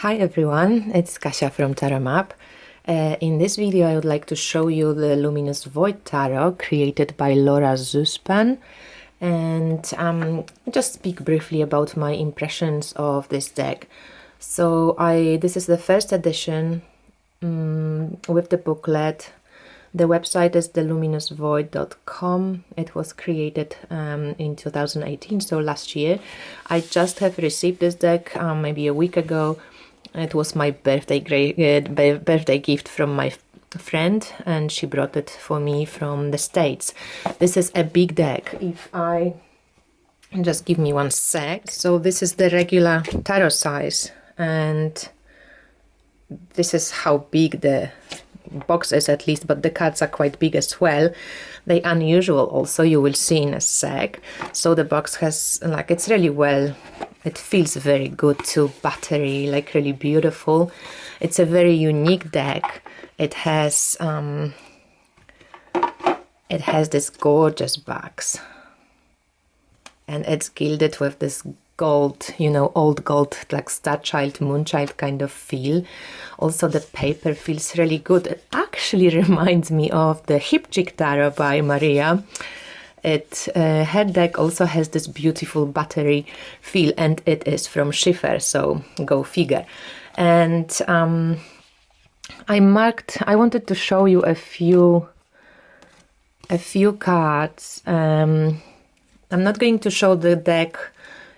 Hi everyone, it's Kasia from Tarot Map. In this video I would like to show you the Luminous Void Tarot created by Laura Zuspan, and just speak briefly about my impressions of this deck. So this is the first edition with the booklet. The website is theluminousvoid.com. It was created in 2018, so last year. I just have received this deck maybe a week ago. It was my birthday gift from my friend, and she brought it for me from the States. This is a big deck. If I just give me one sec. So this is the regular tarot size, and this is how big the box is, at least, but the cards are quite big as well. They unusual also, you will see in a sec. So the box has, like, it's really well, it feels very good to battery, like really beautiful. It's a very unique deck. It has this gorgeous box, and it's gilded with this gold, you know, old gold, like Starchild, Moonchild kind of feel. Also the paper feels really good. It actually reminds me of the Hip Jig Tarot by Maria. Her deck also has this beautiful battery feel, and it is from Schiffer, so go figure. And I wanted to show you a few cards. I'm not going to show the deck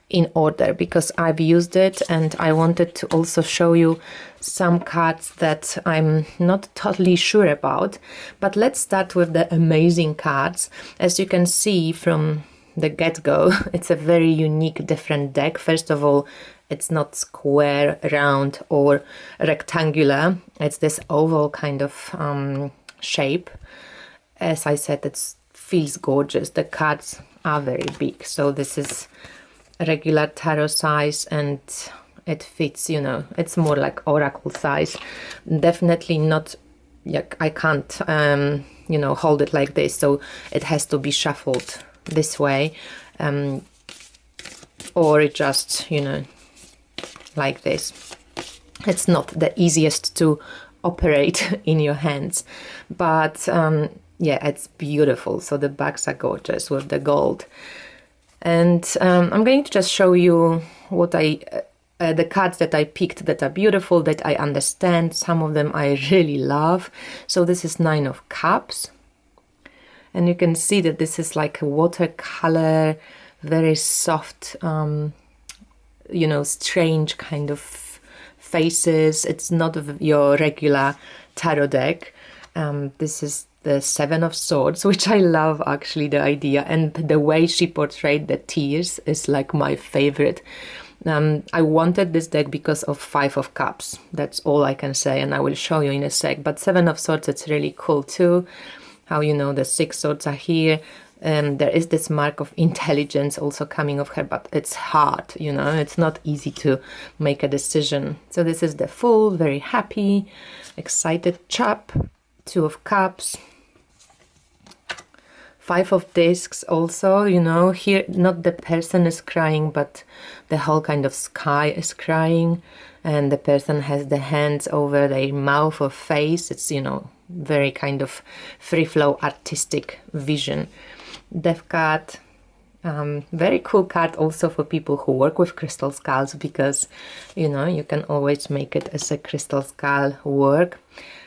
in order because I've used it, and I wanted to also show you some cards that I'm not totally sure about. But let's start with the amazing cards. As you can see from the get-go, it's a very unique, different deck. First of all, it's not square, round or rectangular. It's this oval kind of shape. As I said, it feels gorgeous. The cards are very big. So this is regular tarot size, and it fits, you know, it's more like oracle size. Definitely not, like, I can't you know, hold it like this, so it has to be shuffled this way, or it just, you know, like this. It's not the easiest to operate in your hands, but yeah, it's beautiful. So the backs are gorgeous with the gold. And I'm going to just show you what the cards that I picked that are beautiful, that I understand. Some of them I really love. So this is Nine of Cups. And you can see that this is like a watercolor, very soft, you know, strange kind of faces. It's not your regular tarot deck. This is the Seven of Swords, which I love, actually, the idea, and the way she portrayed the tears is like my favorite. I wanted this deck because of Five of Cups. That's all I can say, and I will show you in a sec. But Seven of Swords, it's really cool too. How, you know, the Six Swords are here. There is this mark of intelligence also coming of her, but it's hard, you know, it's not easy to make a decision. So this is the Fool, very happy, excited chap. Two of Cups. Five of Discs also, you know, here not the person is crying, but the whole kind of sky is crying, and the person has the hands over their mouth or face. It's, you know, very kind of free flow artistic vision. Death card, very cool card also for people who work with crystal skulls, because, you know, you can always make it as a crystal skull work.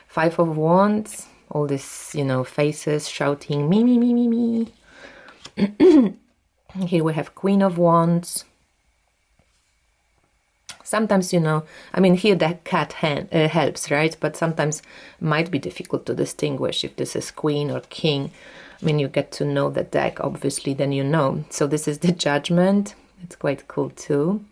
Five of Wands, all this, you know, faces shouting me, me, me, me, me. Here we have Queen of Wands. Sometimes, you know, I mean, here the cat helps, right? But sometimes might be difficult to distinguish if this is Queen or King. I mean, you get to know the deck, obviously, then you know. So this is the Judgment. It's quite cool too.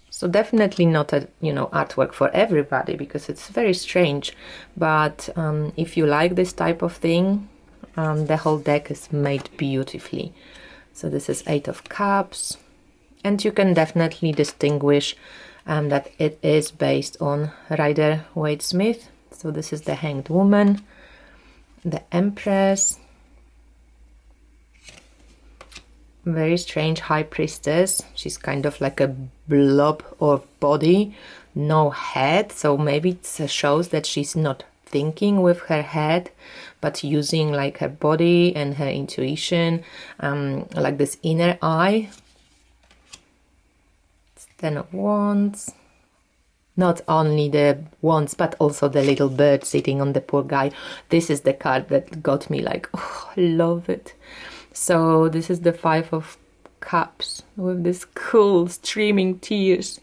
So definitely not a, you know, artwork for everybody, because it's very strange. But if you like this type of thing, the whole deck is made beautifully. So this is Eight of Cups. And you can definitely distinguish that it is based on Rider-Waite-Smith. So this is the Hanged Woman, the Empress, very strange high priestess. She's kind of like a blob of body, no head, so maybe it shows that she's not thinking with her head, but using like her body and her intuition, like this inner eye. It's 10 of Wands. Not only the wands, but also the little bird sitting on the poor guy. This is the card that got me like, oh, I love it. So this is the 5 of Cups with this cool streaming tears.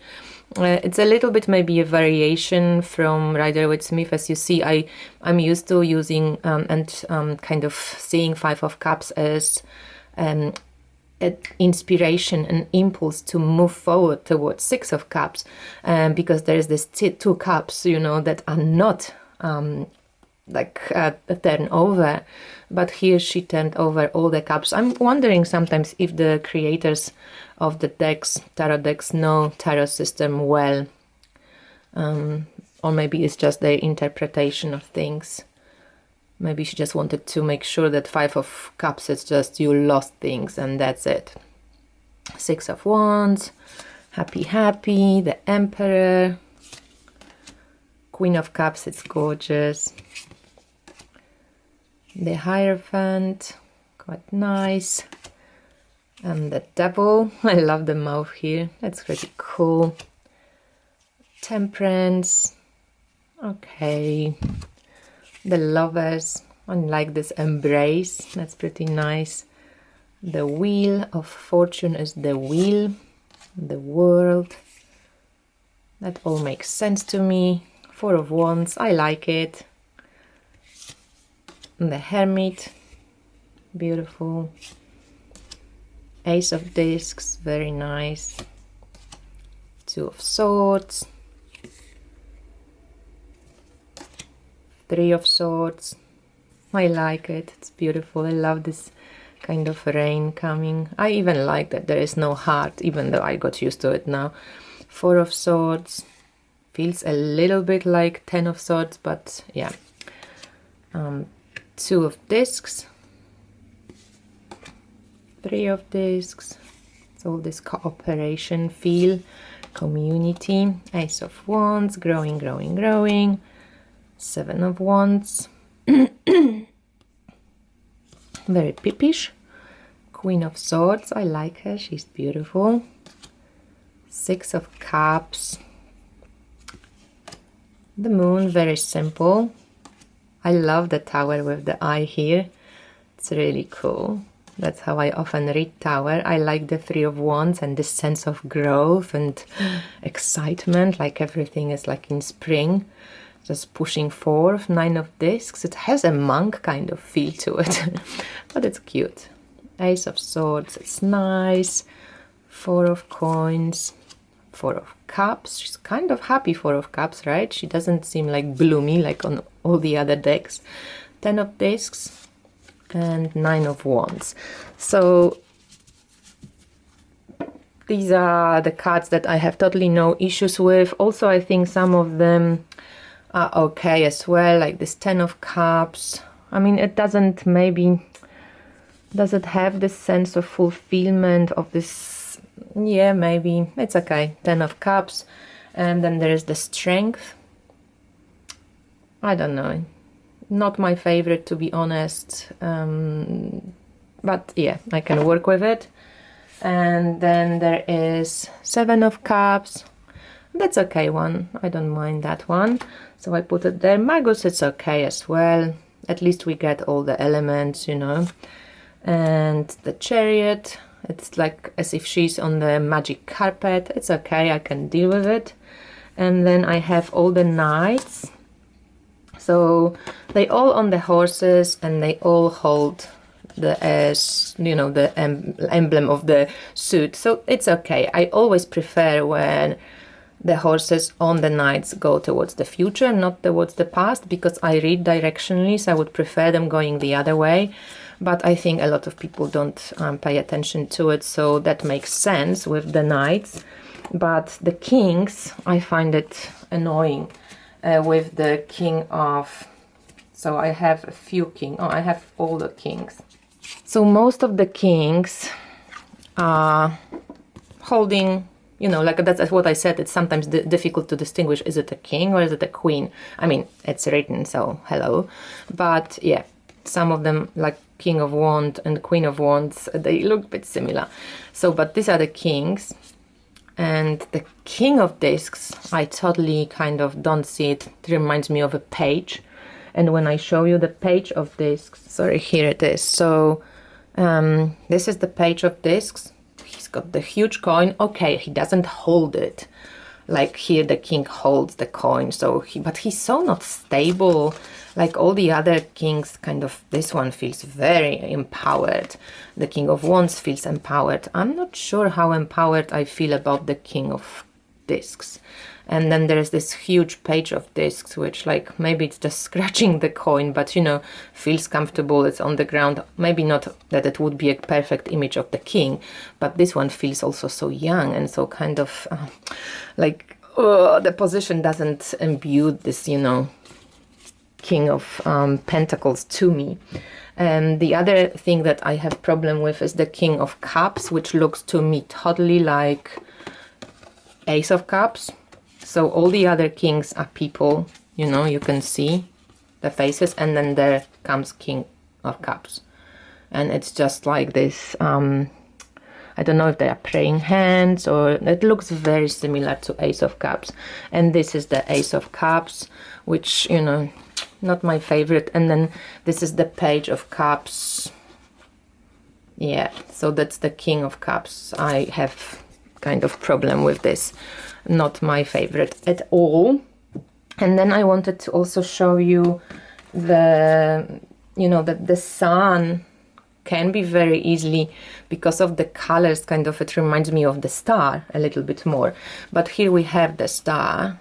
It's a little bit maybe a variation from Rider-Waite-Smith. As you see, I'm used to using kind of seeing 5 of Cups as inspiration and impulse to move forward towards 6 of Cups, because there is this 2 cups, you know, that are not a turn over, but here she turned over all the cups. I'm wondering sometimes if the creators of the decks, tarot decks, know tarot system well, or maybe it's just their interpretation of things. Maybe she just wanted to make sure that 5 of Cups is just you lost things and that's it. 6 of Wands, happy, happy, the Emperor, Queen of Cups, it's gorgeous. The Hierophant, quite nice. And the Devil, I love the mouth here, that's pretty cool. Temperance, okay. The Lovers, I like this embrace, that's pretty nice. The Wheel of Fortune is the wheel, the world. That all makes sense to me. 4 of Wands, I like it. And the Hermit, beautiful. Ace of Discs, very nice. 2 of Swords. 3 of Swords, I like it, it's beautiful. I love this kind of rain coming. I even like that there is no heart, even though I got used to it now. 4 of Swords, feels a little bit like 10 of Swords, but yeah. 2 of Discs, 3 of Discs, it's all this cooperation feel, community. Ace of Wands, growing, growing, growing. 7 of Wands, very pippish. Queen of Swords, I like her, she's beautiful. 6 of Cups, the Moon, very simple. I love the Tower with the eye here, it's really cool. That's how I often read Tower. I like the 3 of Wands and this sense of growth and excitement, like everything is like in spring. Just pushing forward. 9 of Discs, it has a monk kind of feel to it, but it's cute. Ace of Swords, it's nice. 4 of Coins, 4 of Cups, she's kind of happy 4 of Cups, right? She doesn't seem like gloomy like on all the other decks. 10 of Discs and 9 of Wands. So these are the cards that I have totally no issues with. Also, I think some of them are okay as well, like this 10 of Cups. I mean, it doesn't maybe, does it have this sense of fulfillment of this? Yeah, maybe, it's okay. 10 of Cups, and then there is the Strength. I don't know, not my favorite to be honest, but yeah, I can work with it. And then there is 7 of Cups. That's okay one, I don't mind that one. So I put it there. Magus, it's okay as well. At least we get all the elements, you know. And the Chariot, it's like as if she's on the magic carpet. It's okay, I can deal with it. And then I have all the Knights. So they all on the horses and they all hold the you know, the emblem of the suit. So it's okay. I always prefer when the horses on the Knights go towards the future, not towards the past, because I read directionally, so I would prefer them going the other way. But I think a lot of people don't pay attention to it, so that makes sense with the Knights. But the Kings, I find it annoying with the King of... So I have a few kings. Oh, I have all the kings. So most of the kings holding, you know, like that's what I said, it's sometimes difficult to distinguish, is it a king or is it a queen? I mean, it's written, so hello. But yeah, some of them, like King of Wands and Queen of Wands, they look a bit similar. So, but these are the kings. And the King of Discs, I totally kind of don't see it. It reminds me of a page. And when I show you the page of discs, sorry, here it is. So this is the page of discs. He's got the huge coin. Okay, he doesn't hold it. Like here the king holds the coin. So but he's so not stable. Like all the other kings, kind of, this one feels very empowered. The King of Wands feels empowered. I'm not sure how empowered I feel about the King of Discs. And then there's this huge page of discs, which, like, maybe it's just scratching the coin, but, you know, feels comfortable. It's on the ground. Maybe not that it would be a perfect image of the king, but this one feels also so young and so kind of the position doesn't imbue this, you know, King of Pentacles to me. And the other thing that I have problem with is the King of Cups, which looks to me totally like Ace of Cups. So all the other kings are people, you know, you can see the faces, and then there comes King of Cups. And it's just like this, I don't know if they are praying hands, or it looks very similar to Ace of Cups. And this is the Ace of Cups, which, you know, not my favorite. And then this is the Page of Cups. Yeah, so that's the King of Cups. I have kind of problem with this. Not my favorite at all. And then I wanted to also show you the, you know, that the sun can be very easily, because of the colors, kind of, it reminds me of the star a little bit more. But here we have the star,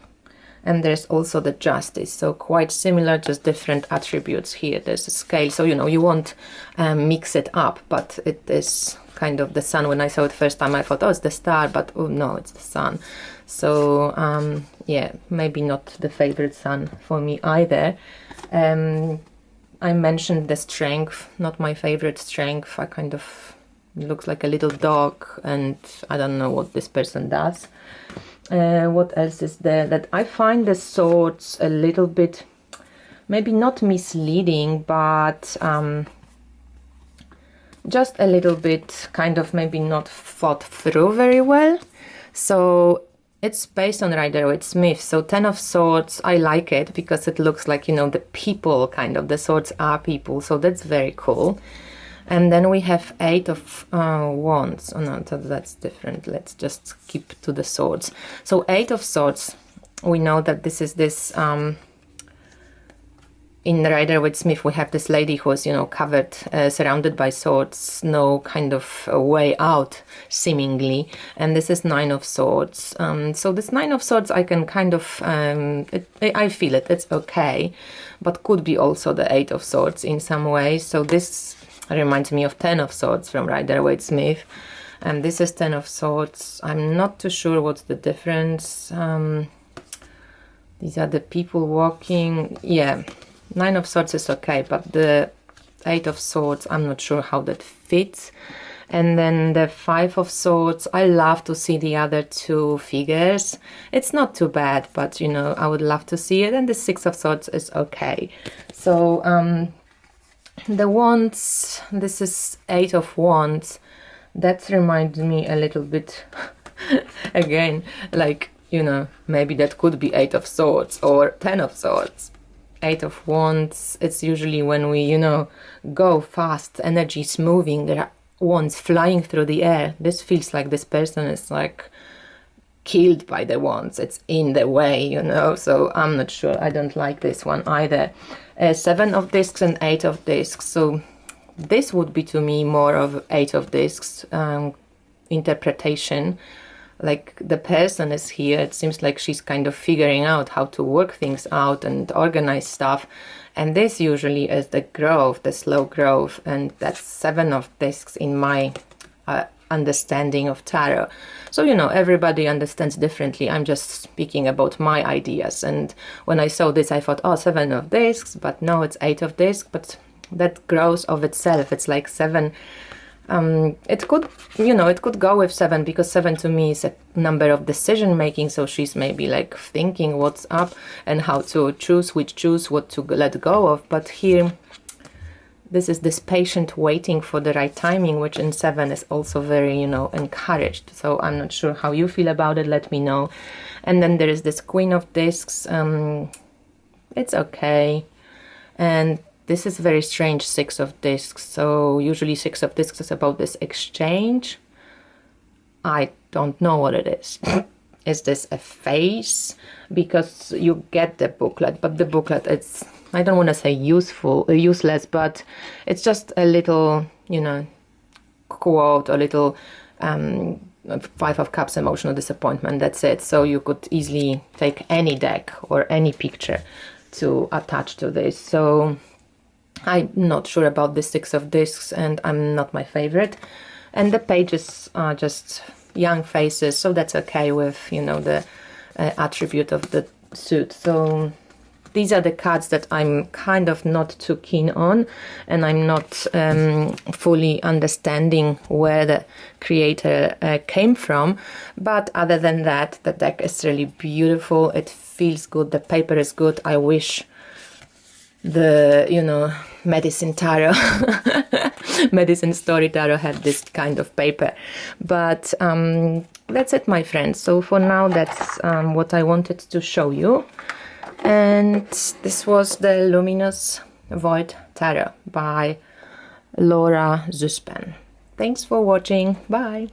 and there's also the justice, so quite similar, just different attributes. Here there's a scale, so, you know, you won't mix it up, but it is kind of the sun. When I saw it first time, I thought, oh, it's the star, but oh no, it's the sun. So yeah, maybe not the favorite sun for me either. I mentioned the strength, not my favorite strength. I kind of, looks like a little dog, and I don't know what this person does. What else is there? That I find the swords a little bit, maybe not misleading, but just a little bit kind of maybe not thought through very well. So it's based on Rider-Waite-Smith. So 10 of Swords, I like it because it looks like, you know, the people, kind of, the swords are people. So that's very cool. And then we have 8 of Wands. Oh no, that's different. Let's just keep to the swords. So 8 of Swords, we know that this is this, in Rider-Waite-Smith, we have this lady who is, you know, covered, surrounded by swords, no kind of way out, seemingly. And this is 9 of Swords. So this 9 of Swords, I can kind of, I feel it, it's okay. But could be also the 8 of Swords in some way. So this reminds me of 10 of Swords from Rider-Waite-Smith. And this is 10 of Swords. I'm not too sure what's the difference. These are the people walking. Yeah. 9 of Swords is okay, but the 8 of Swords, I'm not sure how that fits. And then the 5 of Swords, I love to see the other 2 figures. It's not too bad, but, you know, I would love to see it. And the 6 of Swords is okay. So the Wands, this is 8 of Wands. That reminds me a little bit, again, like, you know, maybe that could be 8 of Swords or 10 of Swords. 8 of Wands, it's usually when we, you know, go fast, energy is moving, there are wands flying through the air. This feels like this person is like killed by the wands, it's in the way, you know, so I'm not sure. I don't like this one either. 7 of Discs and 8 of Discs, so this would be to me more of 8 of Discs interpretation. Like the person is here, it seems like she's kind of figuring out how to work things out and organize stuff. And this usually is the growth, the slow growth, and that's 7 of Discs in my understanding of tarot. So, you know, everybody understands differently. I'm just speaking about my ideas. And when I saw this, I thought, oh, 7 of Discs, but no, it's 8 of Discs, but that grows of itself. It's like 7 It could, you know, it could go with 7, because 7 to me is a number of decision making. So she's maybe like thinking what's up and how to choose, what to let go of. But here, this is this patient waiting for the right timing, which in 7 is also very, you know, encouraged. So I'm not sure how you feel about it. Let me know. And then there is this Queen of Discs. It's okay. And this is very strange, 6 of Discs. So usually 6 of Discs is about this exchange. I don't know what it is. Is this a phase? Because you get the booklet, but the booklet, it's, I don't want to say useless, but it's just a little, you know, quote, a little 5 of Cups, emotional disappointment, that's it. So you could easily take any deck or any picture to attach to this. So I'm not sure about the 6 of Discs, and I'm not my favorite. And the pages are just young faces, so that's okay with, you know, the attribute of the suit. So these are the cards that I'm kind of not too keen on, and I'm not fully understanding where the creator came from. But other than that, the deck is really beautiful. It feels good. The paper is good. I wish the, you know, Medicine Tarot, Medicine Story Tarot had this kind of paper. But that's it, my friends. So for now, that's what I wanted to show you. And this was the Luminous Void Tarot by Laura Zuspen. Thanks for watching. Bye.